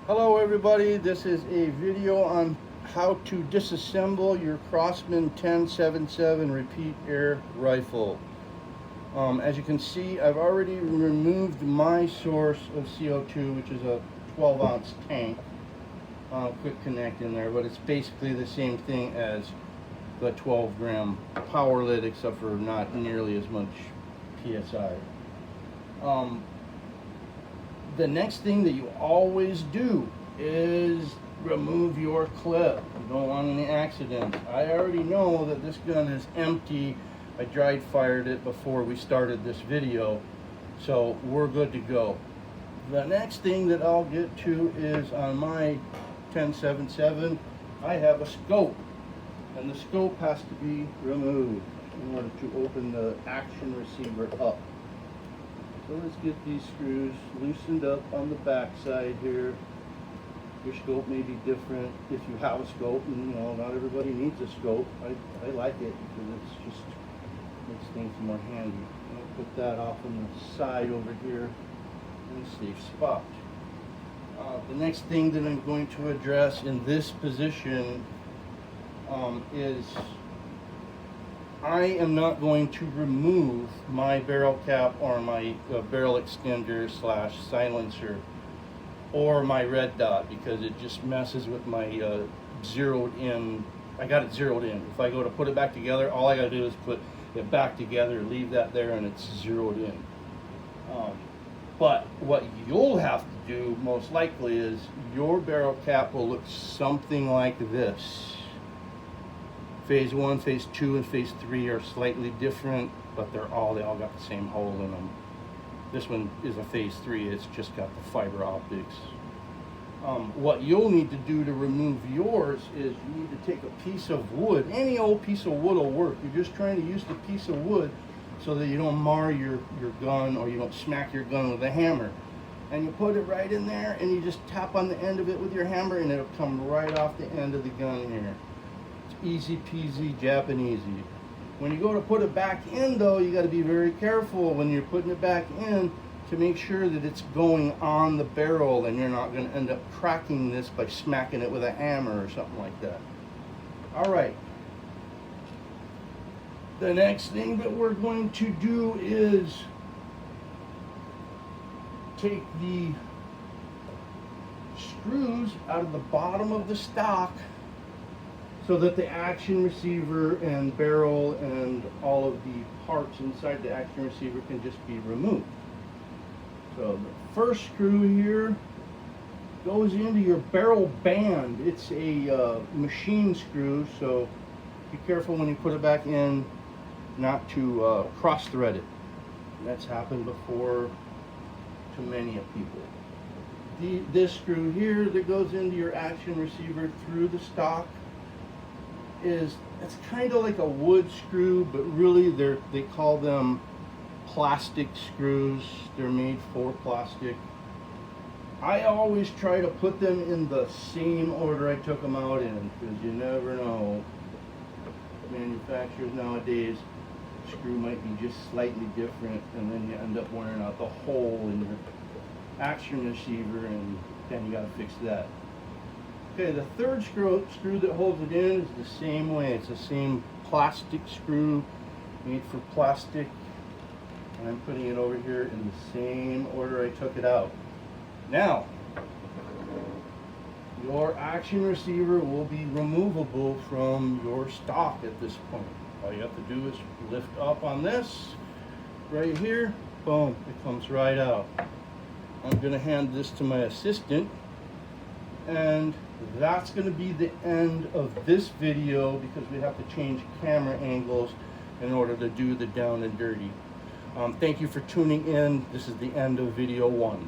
Hello everybody, this is a video on how to disassemble your Crosman 10.77 repeat air rifle. As you can see, I've already removed my source of CO2, which is a 12-ounce tank. Quick connect in there, but it's basically the same thing as the 12-gram power lid, except for not nearly as much PSI. The next thing that you always do is remove your clip. You don't want any accidents. I already know that this gun is empty. I dry fired it before we started this video, so we're good to go. The next thing that I'll get to is on my 10.77, I have a scope, and the scope has to be removed in order to open the action receiver up. So let's get these screws loosened up on the back side here. Your scope may be different if you have a scope, and not everybody needs a scope. I like it because it's just makes things more handy. I'll put that off on the side over here in a safe spot. The next thing that I'm going to address in this position is I am not going to remove my barrel cap or my barrel extender / silencer or my red dot, because it just messes with my zeroed in. I got it zeroed in. If I go to put it back together, all I got to do is put it back together, leave that there, and it's zeroed in. But what you'll have to do most likely is your barrel cap will look something like this. Phase 1, Phase 2, and Phase 3 are slightly different, but they all got the same hole in them. This one is a Phase 3, it's just got the fiber optics. What you'll need to do to remove yours is you need to take a piece of wood. Any old piece of wood will work. You're just trying to use the piece of wood so that you don't mar your gun, or you don't smack your gun with a hammer. And you put it right in there, and you just tap on the end of it with your hammer, and it'll come right off the end of the gun here. Easy peasy Japanesey. When you go to put it back in, though, you got to be very careful when you're putting it back in to make sure that it's going on the barrel, and you're not going to end up cracking this by smacking it with a hammer or something like that. All right. The next thing that we're going to do is take the screws out of the bottom of the stock, so that the action receiver and barrel and all of the parts inside the action receiver can just be removed. So the first screw here goes into your barrel band. It's a machine screw, so be careful when you put it back in not to cross thread it. That's happened before to many of people. This screw here that goes into your action receiver through the stock it's kind of like a wood screw, but really they call them plastic screws. They're made for plastic. I always try to put them in the same order I took them out in, because you never know. Manufacturers nowadays, screw might be just slightly different, and then you end up wearing out the hole in your action receiver, and then you got to fix that. Okay, the third screw that holds it in is the same way. It's the same plastic screw made for plastic. And I'm putting it over here in the same order I took it out. Now, your action receiver will be removable from your stock at this point. All you have to do is lift up on this right here. Boom, it comes right out. I'm going to hand this to my assistant, and that's going to be the end of this video, because we have to change camera angles in order to do the down and dirty. Thank you for tuning in. This is the end of video 1.